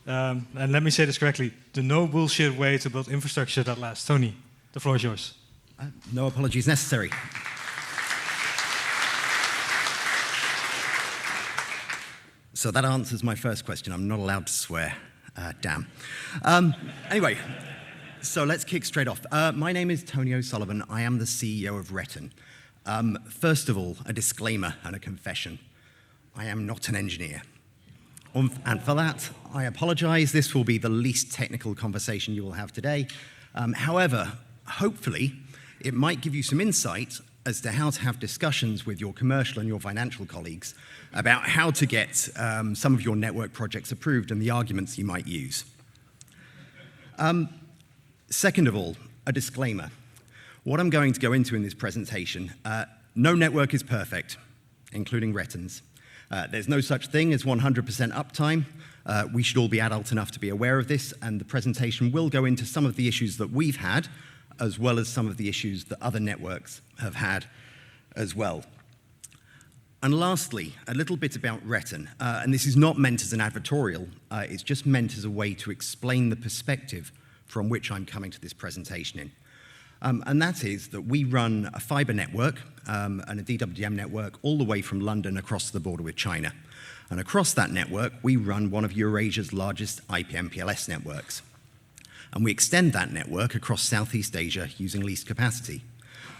And let me say this correctly, the no bullshit way to build infrastructure that lasts. Tony, the floor is yours. No apologies necessary. So that answers my first question. I'm not allowed to swear. Damn. Anyway, so let's kick straight off. My name is Tony O'Sullivan. I am the CEO of RETN. First of all, a disclaimer and a confession. I am not an engineer. And for that, I apologize. This will be the least technical conversation you will have today. However, hopefully, it might give you some insight as to how to have discussions with your commercial and your financial colleagues about how to get some of your network projects approved and the arguments you might use. Second of all, a disclaimer. What I'm going to go into in this presentation, no network is perfect, including RETN's. There's no such thing as 100% uptime. We should all be adult enough to be aware of this, and the presentation will go into some of the issues that we've had, as well as some of the issues that other networks have had as well. And lastly, a little bit about RETN, and this is not meant as an advertorial, it's just meant as a way to explain the perspective from which I'm coming to this presentation in. And that is that we run a fiber network and a DWDM network all the way from London across the border with China. And across that network, we run one of Eurasia's largest IP MPLS networks. And we extend that network across Southeast Asia using leased capacity.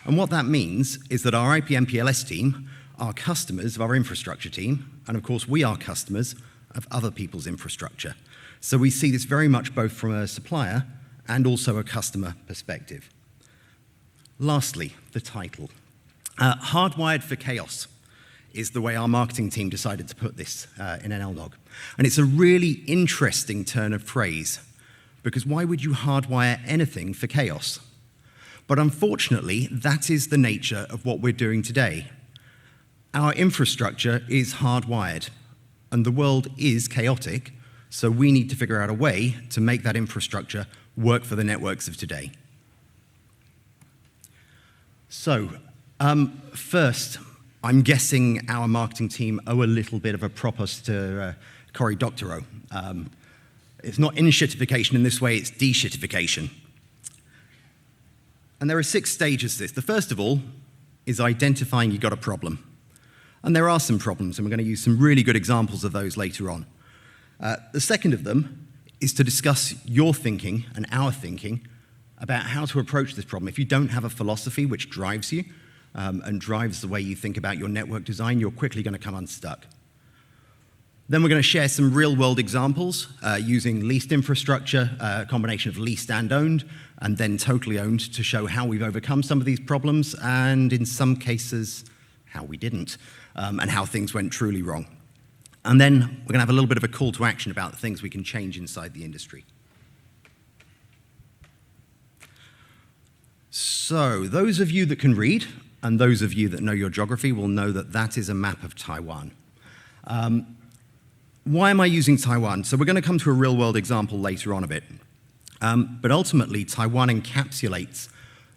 And what that means is that our IP MPLS team are customers of our infrastructure team, and of course we are customers of other people's infrastructure. So we see this very much both from a supplier and also a customer perspective. Lastly, the title. Hardwired for chaos is the way our marketing team decided to put this in NLNOG. And it's a really interesting turn of phrase, because why would you hardwire anything for chaos? But unfortunately, that is the nature of what we're doing today. Our infrastructure is hardwired, and the world is chaotic, so we need to figure out a way to make that infrastructure work for the networks of today. So, first, I'm guessing our marketing team owe a little bit of a propos to Cory Doctorow. It's not initiatification in this way, it's deshitification. And there are 6 stages to this. The first of all is identifying you've got a problem. And there are some problems, and we're going to use some really good examples of those later on. The second of them is to discuss your thinking and our thinking about how to approach this problem. If you don't have a philosophy which drives you and drives the way you think about your network design, you're quickly going to come unstuck. Then we're going to share some real-world examples using leased infrastructure, a combination of leased and owned, and then totally owned to show how we've overcome some of these problems, and in some cases, how we didn't, and how things went truly wrong. And then we're going to have a little bit of a call to action about the things we can change inside the industry. So, those of you that can read, and those of you that know your geography will know that that is a map of Taiwan. Why am I using Taiwan? So we're going to come to a real-world example later on of it. But ultimately, Taiwan encapsulates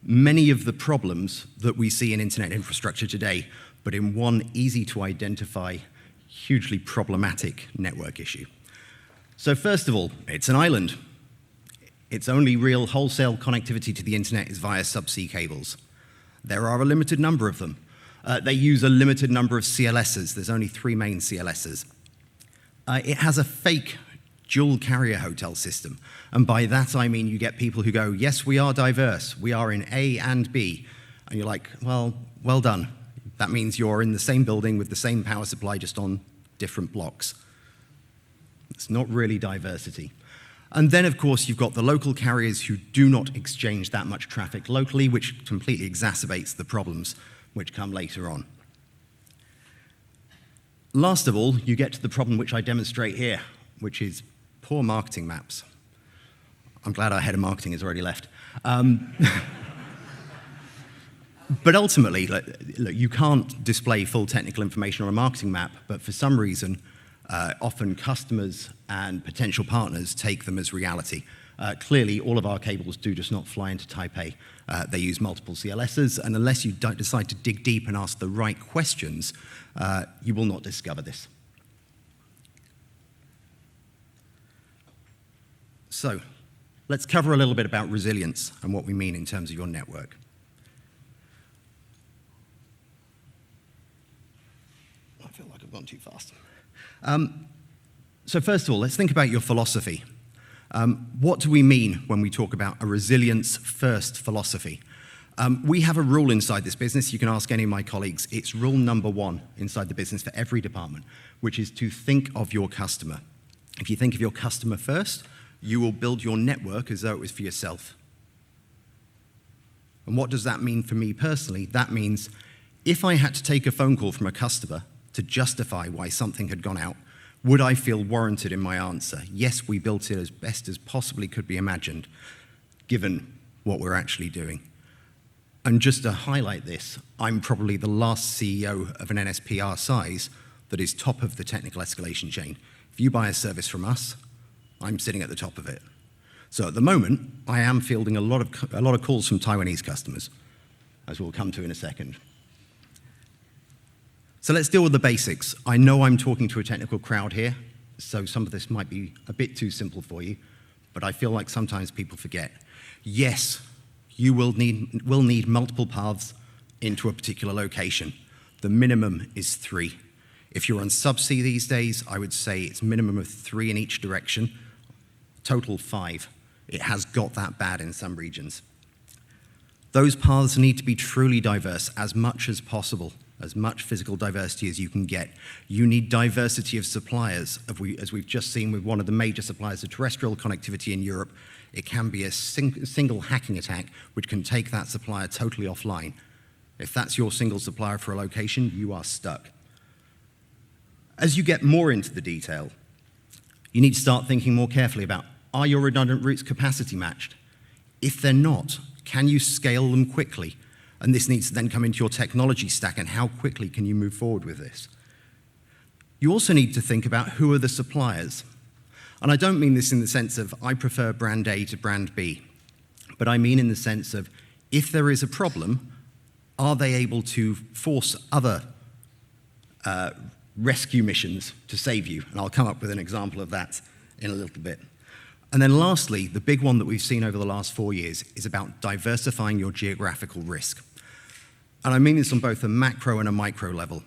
many of the problems that we see in internet infrastructure today, but in one easy-to-identify, hugely problematic network issue. So first of all, it's an island. Its only real wholesale connectivity to the internet is via subsea cables. There are a limited number of them. They use a limited number of CLSs. There's only 3 main CLSs. It has a fake dual carrier hotel system. And by that I mean you get people who go, yes, we are diverse. We are in A and B. And you're like, well done. That means you're in the same building with the same power supply, just on different blocks. It's not really diversity. And then, of course, you've got the local carriers who do not exchange that much traffic locally, which completely exacerbates the problems which come later on. Last of all, you get to the problem which I demonstrate here, which is poor marketing maps. I'm glad our head of marketing has already left. But ultimately, look, you can't display full technical information on a marketing map, but for some reason, often customers and potential partners take them as reality. Clearly, all of our cables do just not fly into Taipei. They use multiple CLSs, and unless you don't decide to dig deep and ask the right questions, you will not discover this. So let's cover a little bit about resilience and what we mean in terms of your network. I feel like I've gone too fast. So first of all, let's think about your philosophy. What do we mean when we talk about a resilience-first philosophy? We have a rule inside this business. You can ask any of my colleagues. It's rule number 1 inside the business for every department, which is to think of your customer. If you think of your customer first, you will build your network as though it was for yourself. And what does that mean for me personally? That means if I had to take a phone call from a customer to justify why something had gone out, would I feel warranted in my answer? Yes, we built it as best as possibly could be imagined, given what we're actually doing. And just to highlight this, I'm probably the last CEO of an NSP our size that is top of the technical escalation chain. If you buy a service from us, I'm sitting at the top of it. So at the moment, I am fielding a lot of calls from Taiwanese customers, as we'll come to in a second. So let's deal with the basics. I know I'm talking to a technical crowd here, so some of this might be a bit too simple for you, but I feel like sometimes people forget. Yes, you will need multiple paths into a particular location. The minimum is 3. If you're on subsea these days, I would say it's minimum of 3 in each direction, total 5. It has got that bad in some regions. Those paths need to be truly diverse as much as possible, as much physical diversity as you can get. You need diversity of suppliers. As we've just seen with one of the major suppliers of terrestrial connectivity in Europe, it can be a single hacking attack which can take that supplier totally offline. If that's your single supplier for a location, you are stuck. As you get more into the detail, you need to start thinking more carefully about, are your redundant routes capacity matched? If they're not, can you scale them quickly? And this needs to then come into your technology stack, and how quickly can you move forward with this? You also need to think about who are the suppliers. And I don't mean this in the sense of I prefer brand A to brand B, but I mean in the sense of if there is a problem, are they able to force other rescue missions to save you? And I'll come up with an example of that in a little bit. And then lastly, the big one that we've seen over the last 4 years is about diversifying your geographical risk. And I mean this on both a macro and a micro level.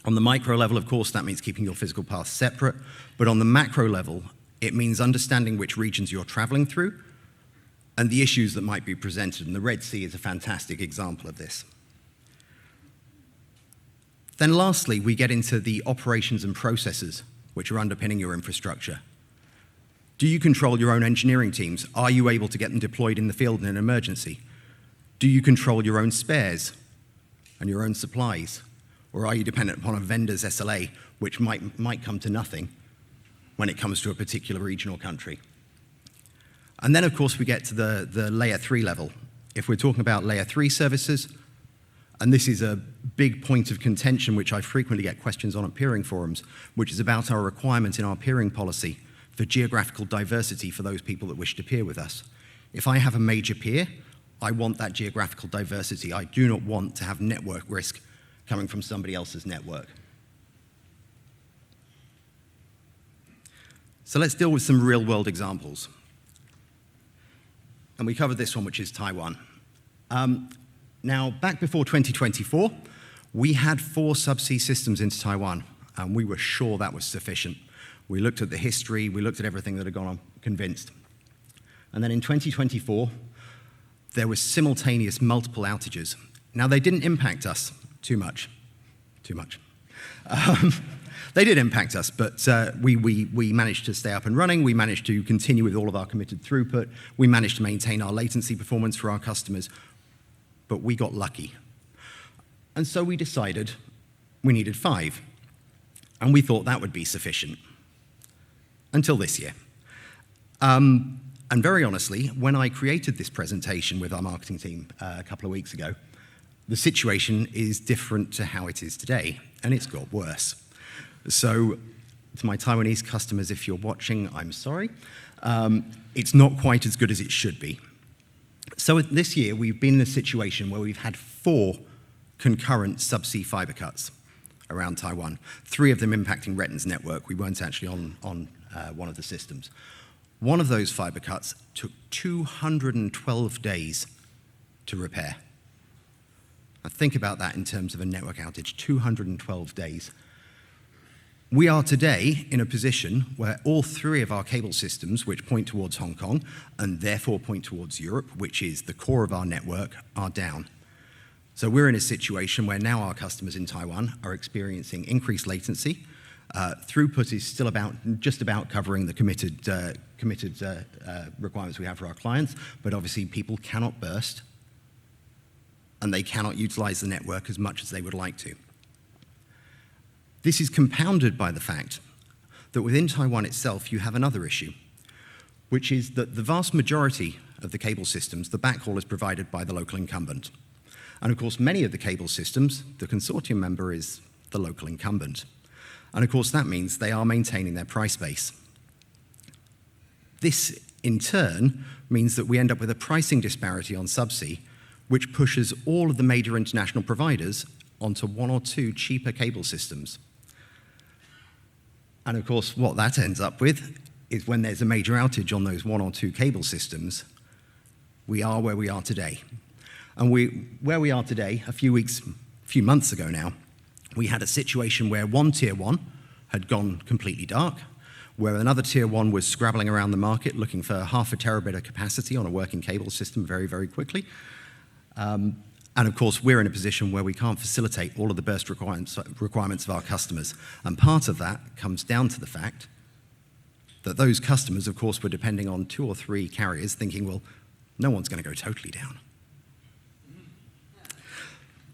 On the micro level, of course, that means keeping your physical path separate, but on the macro level, it means understanding which regions you're traveling through and the issues that might be presented, and the Red Sea is a fantastic example of this. Then lastly, we get into the operations and processes which are underpinning your infrastructure. Do you control your own engineering teams? Are you able to get them deployed in the field in an emergency? Do you control your own spares and your own supplies? Or are you dependent upon a vendor's SLA, which might come to nothing when it comes to a particular region or country? And then, of course, we get to the layer 3 level. If we're talking about layer 3 services, and this is a big point of contention which I frequently get questions on at peering forums, which is about our requirement in our peering policy for geographical diversity for those people that wish to peer with us. If I have a major peer, I want that geographical diversity. I do not want to have network risk coming from somebody else's network. So let's deal with some real-world examples. And we covered this one, which is Taiwan. Now, back before 2024, we had 4 subsea systems into Taiwan, and we were sure that was sufficient. We looked at the history, we looked at everything that had gone on, convinced. And then in 2024, there were simultaneous multiple outages. Now, they didn't impact us too much. They did impact us, but we managed to stay up and running. We managed to continue with all of our committed throughput. We managed to maintain our latency performance for our customers, but we got lucky. And so we decided we needed 5, and we thought that would be sufficient. Until this year. And very honestly, when I created this presentation with our marketing team a couple of weeks ago, the situation is different to how it is today, and it's got worse. So to my Taiwanese customers, if you're watching, I'm sorry. It's not quite as good as it should be. So this year, we've been in a situation where we've had 4 concurrent subsea fiber cuts around Taiwan, 3 of them impacting RETN's network. We weren't actually on one of the systems. One of those fiber cuts took 212 days to repair. Now think about that in terms of a network outage, 212 days. We are today in a position where all three of our cable systems, which point towards Hong Kong and therefore point towards Europe, which is the core of our network, are down. So we're in a situation where now our customers in Taiwan are experiencing increased latency. Throughput is still just about covering the committed requirements we have for our clients, but obviously people cannot burst and they cannot utilize the network as much as they would like to. This is compounded by the fact that within Taiwan itself you have another issue, which is that the vast majority of the cable systems, the backhaul is provided by the local incumbent. And of course, many of the cable systems, the consortium member is the local incumbent. And of course, that means they are maintaining their price base. This, in turn, means that we end up with a pricing disparity on subsea, which pushes all of the major international providers onto one or two cheaper cable systems. And of course, what that ends up with is when there's a major outage on those one or two cable systems, we are where we are today. And where we are today, a few months ago now, we had a situation where one tier one had gone completely dark, where another tier one was scrabbling around the market looking for half a terabit of capacity on a working cable system very, very quickly. And of course, we're in a position where we can't facilitate all of the burst requirements of our customers. And part of that comes down to the fact that those customers, of course, were depending on 2 or 3 carriers thinking, well, no one's going to go totally down.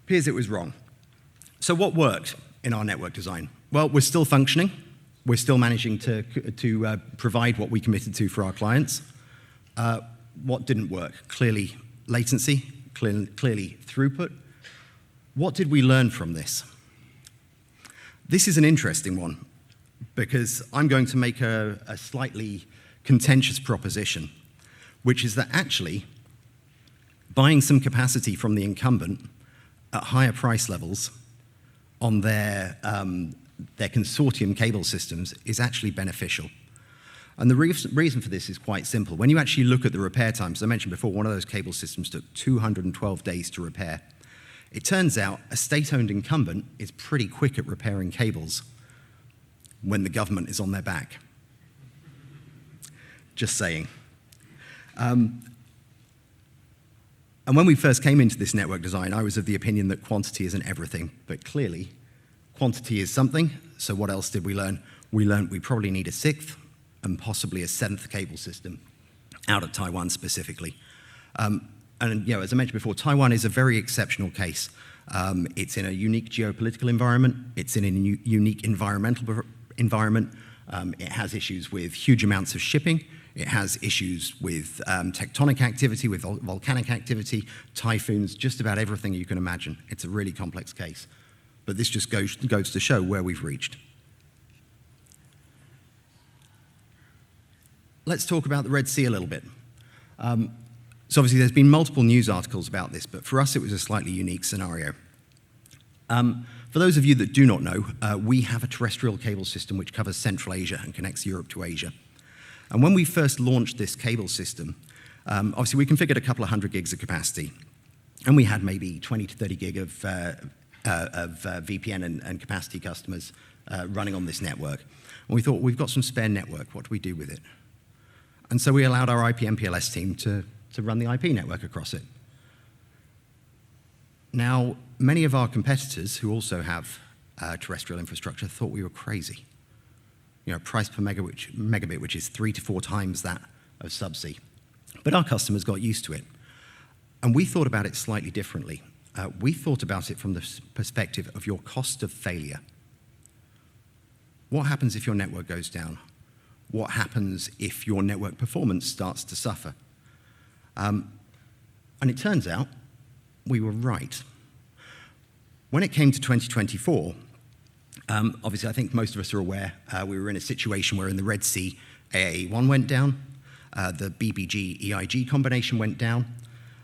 Appears it was wrong. So what worked in our network design? Well, we're still functioning. We're still managing to provide what we committed to for our clients. What didn't work? Clearly, latency. Clearly, throughput. What did we learn from this? This is an interesting one because I'm going to make a slightly contentious proposition, which is that actually buying some capacity from the incumbent at higher price levels on their consortium cable systems is actually beneficial. And the reason for this is quite simple. When you actually look at the repair times, as I mentioned before, one of those cable systems took 212 days to repair. It turns out a state-owned incumbent is pretty quick at repairing cables when the government is on their back. Just saying. And when we first came into this network design, I was of the opinion that quantity isn't everything, but clearly quantity is something. So what else did we learn? We learned we probably need a 6th and possibly a 7th cable system out of Taiwan specifically. And as I mentioned before, Taiwan is a very exceptional case. It's in a unique geopolitical environment. It's in a unique environmental environment. It has issues with huge amounts of shipping. It has issues with tectonic activity, with volcanic activity, typhoons, just about everything you can imagine. It's a really complex case. But this just goes to show where we've reached. Let's talk about the Red Sea a little bit. So obviously there's been multiple news articles about this, but for us it was a slightly unique scenario. For those of you that do not know, we have a terrestrial cable system which covers Central Asia and connects Europe to Asia. And when we first launched this cable system, obviously we configured a couple of 100 gigs of capacity, and we had maybe 20 to 30 gig of VPN and capacity customers running on this network. And we thought, we've got some spare network, what do we do with it? And so we allowed our IP MPLS team to run the IP network across it. Now, many of our competitors who also have terrestrial infrastructure thought we were crazy. You know, price per megabit, which is 3 to 4 times that of subsea. But our customers got used to it. And we thought about it slightly differently. We thought about it from the perspective of your cost of failure. What happens if your network goes down? What happens if your network performance starts to suffer? And it turns out we were right. When it came to 2024, obviously I think most of us are aware, we were in a situation where in the Red Sea, AA1 went down, the BBG-EIG combination went down,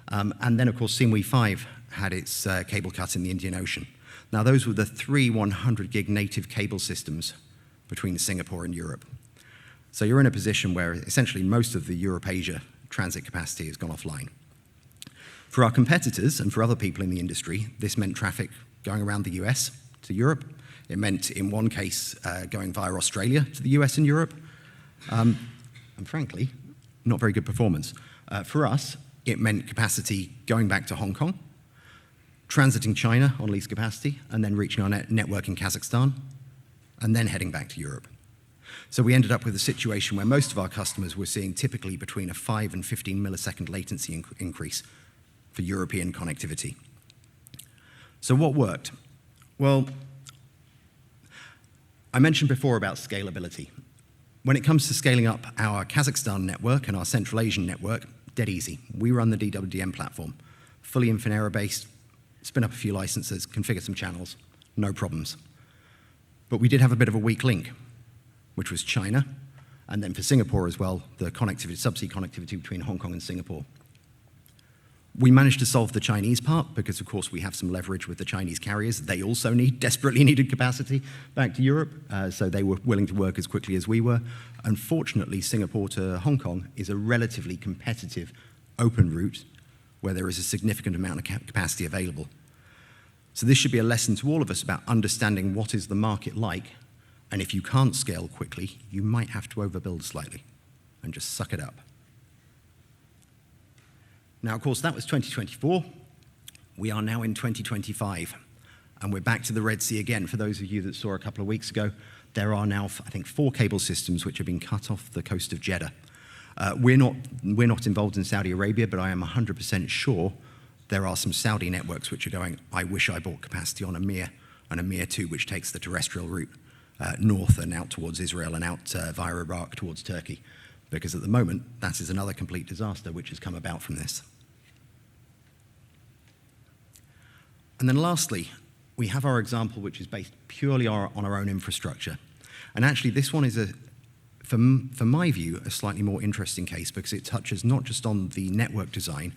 and then of course SeaMwe-5 had its cable cut in the Indian Ocean. Now those were the 3 100 gig native cable systems between Singapore and Europe. So you're in a position where essentially most of the Europe-Asia transit capacity has gone offline. For our competitors and for other people in the industry, this meant traffic going around the US to Europe. It meant, in one case, going via Australia to the US and Europe. And frankly, not very good performance. For us, it meant capacity going back to Hong Kong, transiting China on lease capacity, and then reaching our network in Kazakhstan, and then heading back to Europe. So we ended up with a situation where most of our customers were seeing typically between a 5 and 15 millisecond latency increase for European connectivity. So what worked? Well, I mentioned before about scalability. When it comes to scaling up our Kazakhstan network and our Central Asian network, dead easy. We run the DWDM platform, fully Infinera-based, spin up a few licenses, configure some channels, no problems. But we did have a bit of a weak link, which was China, and then for Singapore as well, the connectivity, subsea connectivity between Hong Kong and Singapore. We managed to solve the Chinese part because, of course, we have some leverage with the Chinese carriers. They also desperately needed capacity back to Europe, so they were willing to work as quickly as we were. Unfortunately, Singapore to Hong Kong is a relatively competitive open route where there is a significant amount of capacity available. So this should be a lesson to all of us about understanding what is the market like, and if you can't scale quickly, you might have to overbuild slightly and just suck it up. Now, of course, that was 2024. We are now in 2025, and we're back to the Red Sea again. For those of you that saw a couple of weeks ago, there are now, I think, 4 cable systems which have been cut off the coast of Jeddah. We're not involved in Saudi Arabia, but I am 100% sure there are some Saudi networks which are going, I wish I bought capacity on Amir and Amir 2, which takes the terrestrial route north and out towards Israel and out via Iraq towards Turkey. Because at the moment, that is another complete disaster which has come about from this. And then lastly, we have our example which is based purely on our own infrastructure. And actually this one is, for my view, a slightly more interesting case because it touches not just on the network design,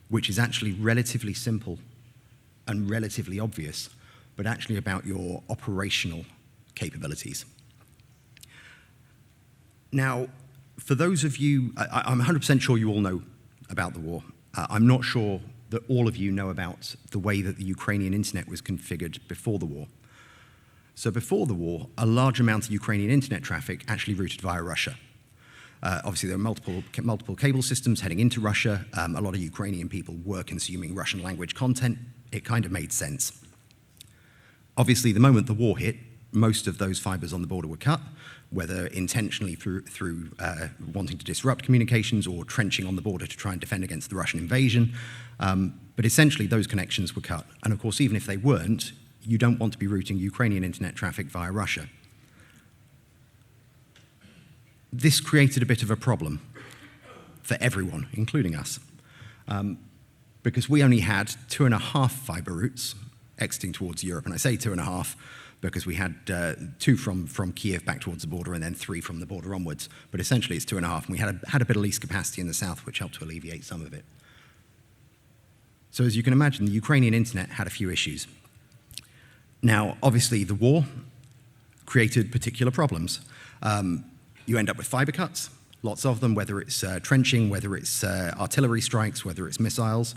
which is actually relatively simple and relatively obvious, but actually about your operational capabilities. Now, for those of you, I'm 100% sure you all know about the war. I'm not sure that all of you know about the way that the Ukrainian internet was configured before the war. So before the war, a large amount of Ukrainian internet traffic actually routed via Russia. Obviously, there were multiple cable systems heading into Russia. A lot of Ukrainian people were consuming Russian language content. It kind of made sense. Obviously, the moment the war hit, most of those fibers on the border were cut, whether intentionally through wanting to disrupt communications or trenching on the border to try and defend against the Russian invasion. But essentially, those connections were cut. And of course, even if they weren't, you don't want to be routing Ukrainian internet traffic via Russia. This created a bit of a problem for everyone, including us, because we only had 2.5 fiber routes exiting towards Europe. And I say 2.5 because we had 2 from Kiev back towards the border and then 3 from the border onwards. But essentially, it's 2.5. And we had a bit of lease capacity in the south, which helped to alleviate some of it. So as you can imagine, the Ukrainian internet had a few issues. Now, obviously, the war created particular problems. You end up with fiber cuts, lots of them, whether it's trenching, whether it's artillery strikes, whether it's missiles.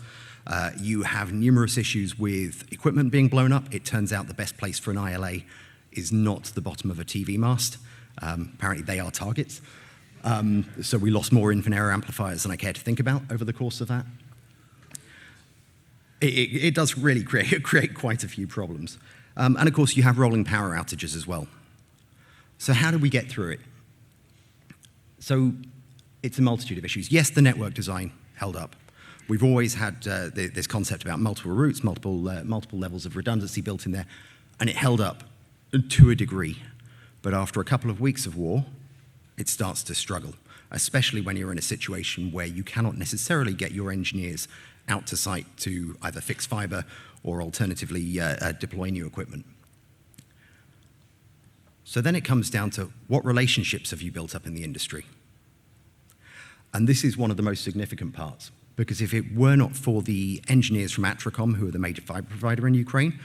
You have numerous issues with equipment being blown up. It turns out the best place for an ILA is not the bottom of a TV mast. Apparently, they are targets. So we lost more Infinera amplifiers than I care to think about over the course of that. It does really create quite a few problems. And of course, you have rolling power outages as well. So how do we get through it? So it's a multitude of issues. Yes, the network design held up. We've always had this concept about multiple routes, multiple levels of redundancy built in there, and it held up to a degree. But after a couple of weeks of war, it starts to struggle, especially when you're in a situation where you cannot necessarily get your engineers out to site to either fix fiber or alternatively deploy new equipment. So then it comes down to what relationships have you built up in the industry? And this is one of the most significant parts, because if it were not for the engineers from Atracom, who are the major fiber provider in Ukraine,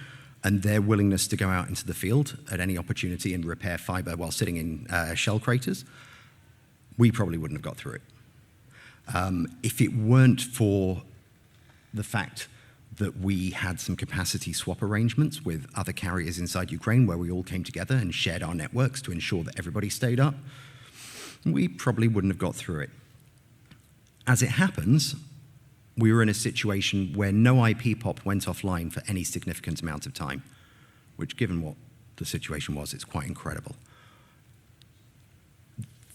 and their willingness to go out into the field at any opportunity and repair fiber while sitting in shell craters, we probably wouldn't have got through it. If it weren't for the fact that we had some capacity swap arrangements with other carriers inside Ukraine where we all came together and shared our networks to ensure that everybody stayed up, we probably wouldn't have got through it. As it happens, we were in a situation where no IP POP went offline for any significant amount of time, which, given what the situation was, it's quite incredible.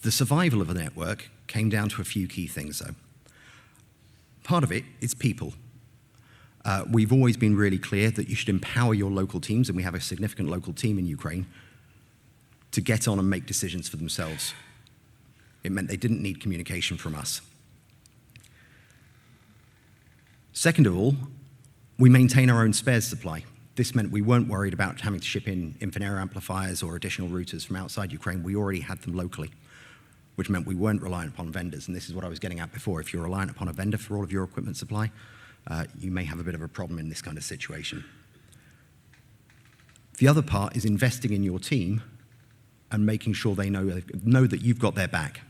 The survival of the network came down to a few key things, though. Part of it is people. We've always been really clear that you should empower your local teams, and we have a significant local team in Ukraine, to get on and make decisions for themselves. It meant they didn't need communication from us. Second of all, we maintain our own spares supply. This meant we weren't worried about having to ship in Infinera amplifiers or additional routers from outside Ukraine. We already had them locally, which meant we weren't reliant upon vendors. And this is what I was getting at before. If you're reliant upon a vendor for all of your equipment supply, you may have a bit of a problem in this kind of situation. The other part is investing in your team and making sure they know that you've got their back.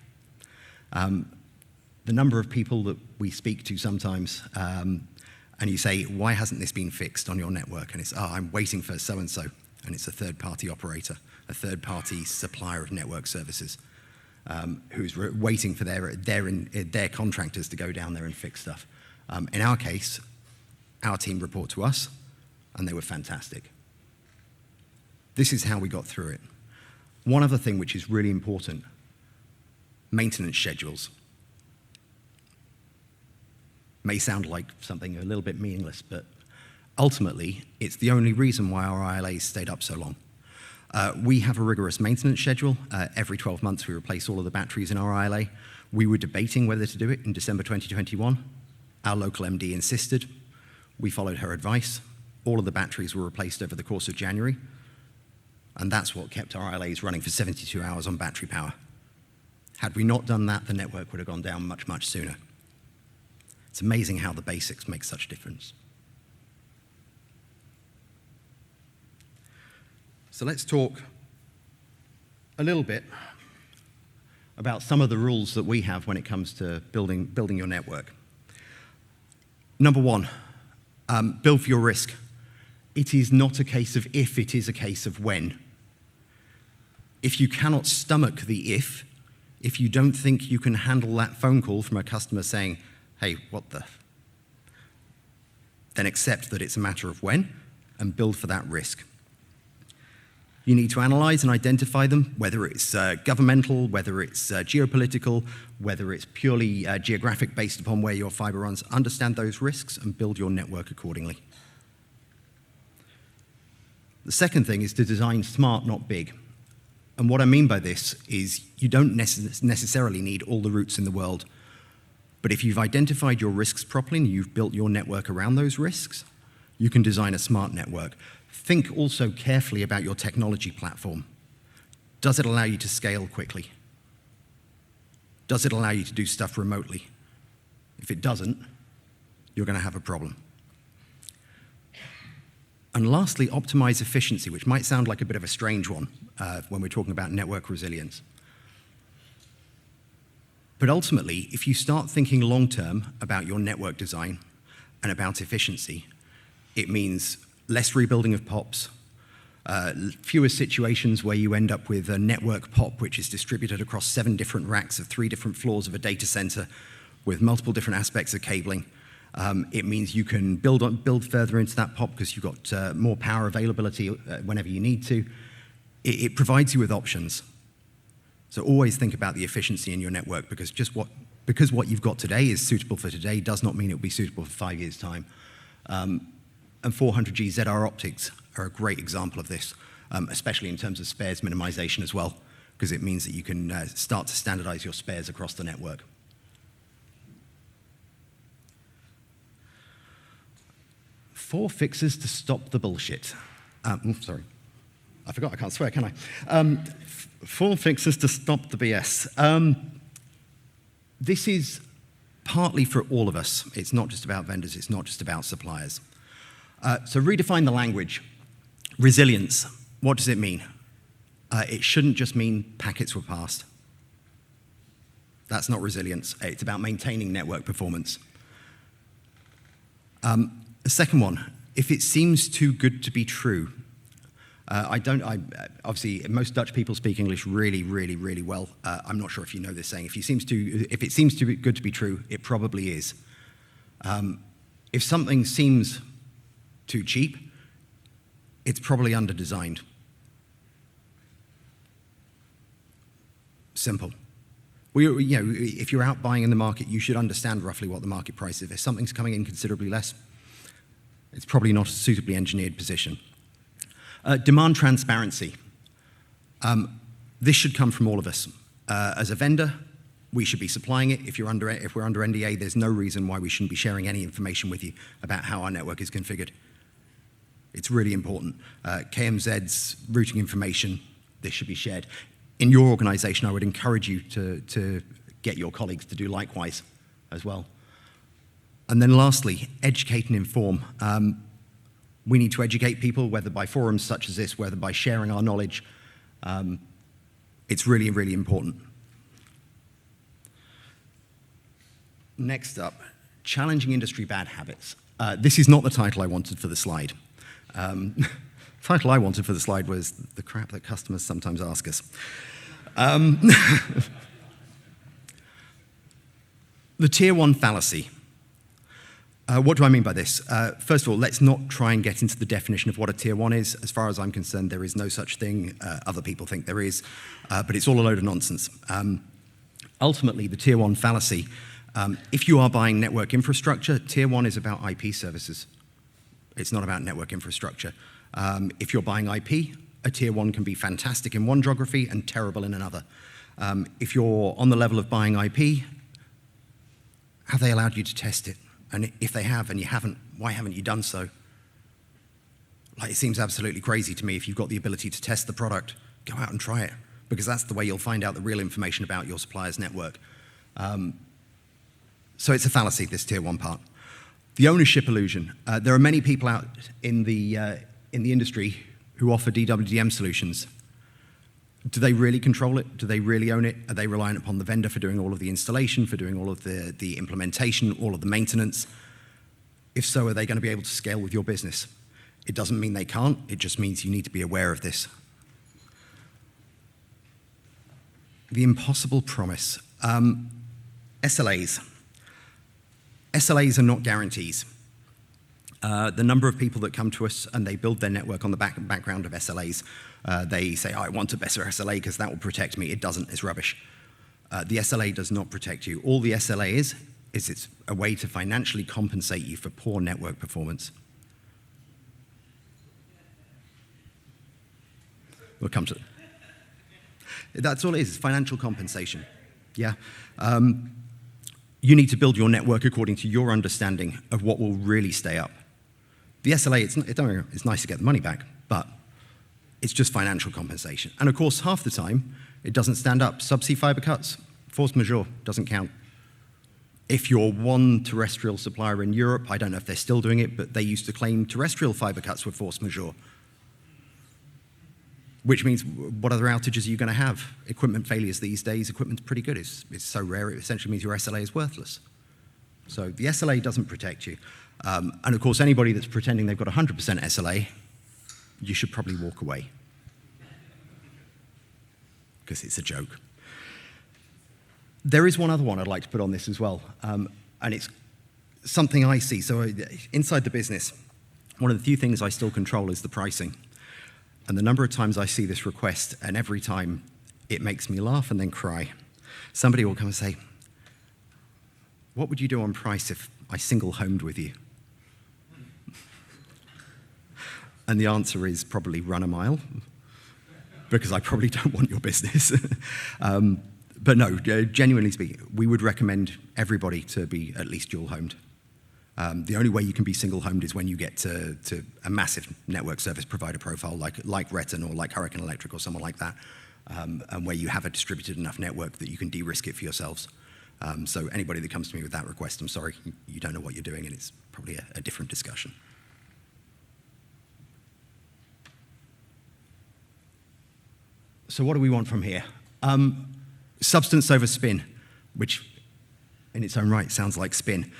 The number of people that we speak to sometimes, and you say, why hasn't this been fixed on your network? And it's, I'm waiting for so-and-so. And it's a third-party operator, a third-party supplier of network services, who's waiting for their contractors to go down there and fix stuff. In our case, our team report to us, and they were fantastic. This is how we got through it. One other thing which is really important, maintenance schedules. May sound like something a little bit meaningless, but ultimately, it's the only reason why our ILAs stayed up so long. We have a rigorous maintenance schedule. Every 12 months, we replace all of the batteries in our ILA. We were debating whether to do it in December 2021. Our local MD insisted. We followed her advice. All of the batteries were replaced over the course of January, and that's what kept our ILAs running for 72 hours on battery power. Had we not done that, the network would have gone down much, much sooner. It's amazing how the basics make such difference. So let's talk a little bit about some of the rules that we have when it comes to building your network. Number one, build for your risk. It is not a case of if, it is a case of when. If you cannot stomach the if you don't think you can handle that phone call from a customer saying, hey, what the? Then accept that it's a matter of when and build for that risk. You need to analyze and identify them, whether it's governmental, whether it's geopolitical, whether it's purely geographic based upon where your fiber runs. Understand those risks and build your network accordingly. The second thing is to design smart, not big. And what I mean by this is you don't necessarily need all the routes in the world. But if you've identified your risks properly and you've built your network around those risks, you can design a smart network. Think also carefully about your technology platform. Does it allow you to scale quickly? Does it allow you to do stuff remotely? If it doesn't, you're going to have a problem. And lastly, optimize efficiency, which might sound like a bit of a strange one when we're talking about network resilience. But ultimately, if you start thinking long-term about your network design and about efficiency, it means less rebuilding of POPs, fewer situations where you end up with a network POP which is distributed across 7 different racks of 3 different floors of a data center with multiple different aspects of cabling. It means you can build further into that POP because you've got more power availability whenever you need to. It provides you with options. So always think about the efficiency in your network because what you've got today is suitable for today does not mean it will be suitable for 5 years' time. And 400G ZR optics are a great example of this, especially in terms of spares minimization as well, because it means that you can start to standardize your spares across the network. Four fixes to stop the bullshit. Sorry. I forgot I can't swear, can I? 4 fixes to stop the BS. This is partly for all of us. It's not just about vendors. It's not just about suppliers. So redefine the language. Resilience. What does it mean? It shouldn't just mean packets were passed. That's not resilience. It's about maintaining network performance. The second one, if it seems too good to be true. Obviously, most Dutch people speak English really, really, really well. I'm not sure if you know this saying. If it seems too good to be true, it probably is. If something seems too cheap, it's probably under-designed. Simple. If you're out buying in the market, you should understand roughly what the market price is. If something's coming in considerably less, it's probably not a suitably engineered position. Demand transparency. This should come from all of us. As a vendor, we should be supplying it. If we're under NDA, there's no reason why we shouldn't be sharing any information with you about how our network is configured. It's really important. KMZ's routing information, this should be shared. In your organization, I would encourage you to get your colleagues to do likewise as well. And then lastly, educate and inform. We need to educate people, whether by forums such as this, whether by sharing our knowledge. It's really, really important. Next up, challenging industry bad habits. This is not the title I wanted for the slide. The title I wanted for the slide was the crap that customers sometimes ask us. The tier one fallacy. What do I mean by this? First of all, let's not try and get into the definition of what a tier one is. As far as I'm concerned, there is no such thing. Other people think there is, but it's all a load of nonsense. Ultimately, the tier one fallacy, if you are buying network infrastructure, tier one is about IP services. It's not about network infrastructure. If you're buying IP, a tier one can be fantastic in one geography and terrible in another. If you're on the level of buying IP, have they allowed you to test it? And if they have and you haven't, why haven't you done so? Like, it seems absolutely crazy to me. If you've got the ability to test the product, go out and try it, because that's the way you'll find out the real information about your supplier's network. So it's a fallacy, this tier one part. The ownership illusion. There are many people out in the industry who offer DWDM solutions. Do they really control it? Do they really own it? Are they reliant upon the vendor for doing all of the installation, for doing all of the implementation, all of the maintenance? If so, are they going to be able to scale with your business? It doesn't mean they can't. It just means you need to be aware of this. The impossible promise. SLAs. SLAs are not guarantees. The number of people that come to us and they build their network on the background of SLAs, they say, oh, I want a better SLA because that will protect me. It doesn't. It's rubbish. The SLA does not protect you. All the SLA is it's a way to financially compensate you for poor network performance. We'll come to it. That's all it is, financial compensation. Yeah. You need to build your network according to your understanding of what will really stay up. The SLA, it's nice to get the money back, but it's just financial compensation. And of course, half the time, it doesn't stand up. Subsea fiber cuts, force majeure, doesn't count. If you're one terrestrial supplier in Europe, I don't know if they're still doing it, but they used to claim terrestrial fiber cuts were force majeure. Which means, what other outages are you going to have? Equipment failures these days, equipment's pretty good. It's so rare, it essentially means your SLA is worthless. So the SLA doesn't protect you. And of course, anybody that's pretending they've got 100% SLA, you should probably walk away. Because it's a joke. There is one other one I'd like to put on this as well. And it's something I see. So inside the business, one of the few things I still control is the pricing. And the number of times I see this request, and every time it makes me laugh and then cry. Somebody will come and say, what would you do on price if I single-homed with you? And the answer is probably run a mile, because I probably don't want your business. But no, genuinely speaking, we would recommend everybody to be at least dual-homed. The only way you can be single-homed is when you get to a massive network service provider profile like RETN or like Hurricane Electric or someone like that, and where you have a distributed enough network that you can de-risk it for yourselves. So anybody that comes to me with that request, I'm sorry, you don't know what you're doing, and it's probably a different discussion. So what do we want from here? Substance over spin. which in its own right sounds like spin.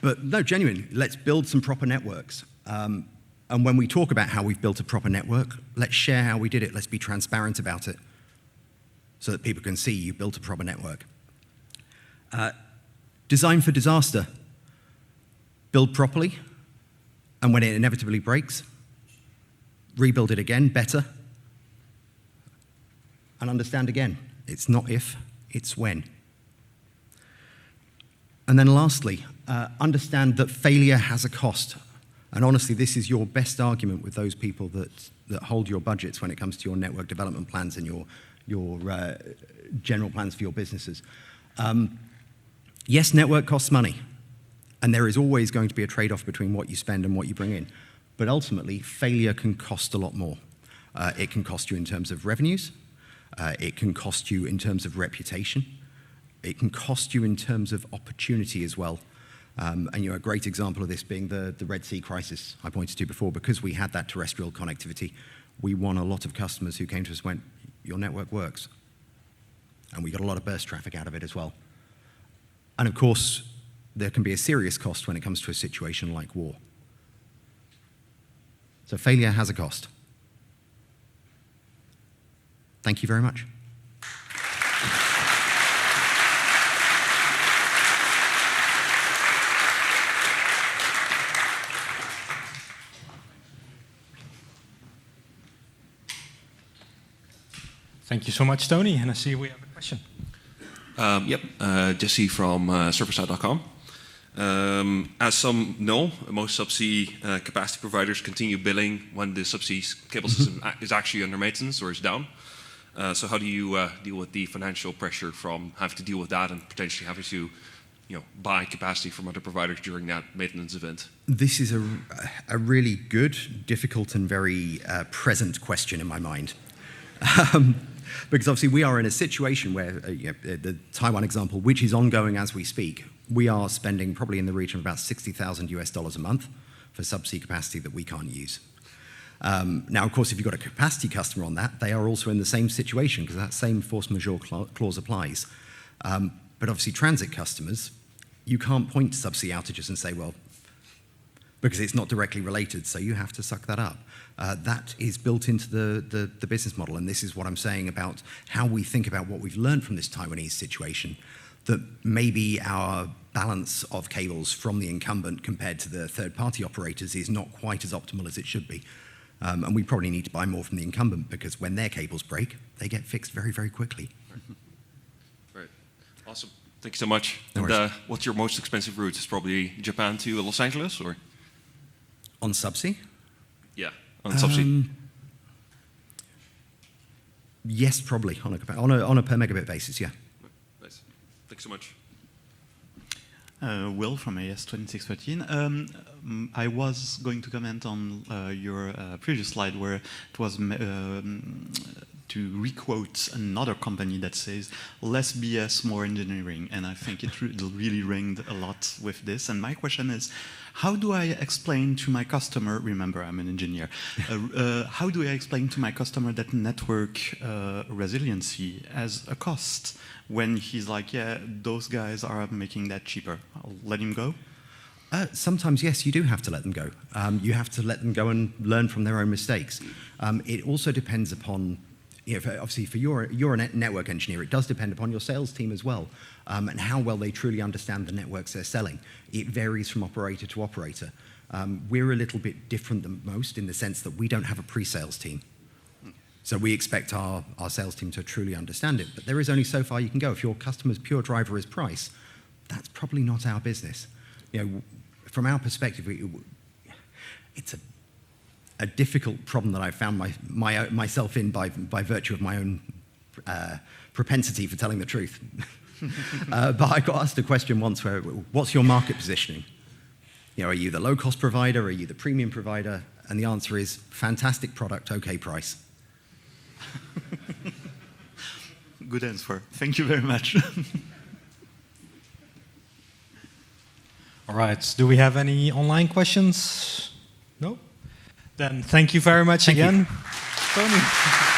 But no, genuinely, let's build some proper networks. And when we talk about how we've built a proper network, let's share how we did it. Let's be transparent about it so that people can see you built a proper network. Design for disaster. Build properly, and when it inevitably breaks, rebuild it again, better, and understand again, it's not if, it's when. And then lastly, understand that failure has a cost. And honestly, this is your best argument with those people that hold your budgets when it comes to your network development plans and your general plans for your businesses. Yes, network costs money. And there is always going to be a trade-off between what you spend and what you bring in. But ultimately, failure can cost a lot more. It can cost you in terms of revenues. It can cost you in terms of reputation. It can cost you in terms of opportunity as well. And a great example of this being the Red Sea crisis I pointed to before. Because we had that terrestrial connectivity, we won a lot of customers who came to us and went, your network works. And we got a lot of burst traffic out of it as well. And of course, there can be a serious cost when it comes to a situation like war. So failure has a cost. Thank you very much. Thank you so much, Tony. And I see we have a question. Jesse from serverside.com. As some know, most subsea capacity providers continue billing when the subsea cable system is actually under maintenance or is down. So how do you deal with the financial pressure from having to deal with that and potentially having to buy capacity from other providers during that maintenance event? This is a really good, difficult, and very present question in my mind. Because obviously we are in a situation where, the Taiwan example, which is ongoing as we speak, we are spending probably in the region of about $60,000 a month for subsea capacity that we can't use. Now, of course, if you've got a capacity customer on that, they are also in the same situation because that same force majeure clause applies. But obviously transit customers, you can't point to subsea outages and say, well, because it's not directly related, so you have to suck that up. That is built into the business model, and this is what I'm saying about how we think about what we've learned from this Taiwanese situation, that maybe our balance of cables from the incumbent compared to the third-party operators is not quite as optimal as it should be. And we probably need to buy more from the incumbent because when their cables break, they get fixed very, very quickly. Right. Awesome. Thank you so much. No and what's your most expensive route? It's probably Japan to Los Angeles, or? On subsea? Yeah, on subsea. Yes, probably on a per megabit basis. Yeah. Nice. Thanks so much. Will from AS2613. I was going to comment on your previous slide where it was to requote another company that says less BS, more engineering, and I think it really ringed a lot with this. And my question is, how do I explain to my customer, remember I'm an engineer, how do I explain to my customer that network resiliency as a cost when he's like, yeah, those guys are making that cheaper, I'll let him go? Sometimes, yes, you do have to let them go. You have to let them go and learn from their own mistakes. It also depends upon, obviously, for you're a network engineer, it does depend upon your sales team as well, and how well they truly understand the networks they're selling. It varies from operator to operator. We're a little bit different than most in the sense that we don't have a pre-sales team. So we expect our sales team to truly understand it, but there is only so far you can go. If your customer's pure driver is price, that's probably not our business. From our perspective, it's a difficult problem that I found myself in by virtue of my own propensity for telling the truth. But I got asked a question once where, what's your market positioning? Are you the low-cost provider? Are you the premium provider? And the answer is, fantastic product, okay price. Good answer. Thank you very much. All right. Do we have any online questions? No? Then thank you very much again, Tony.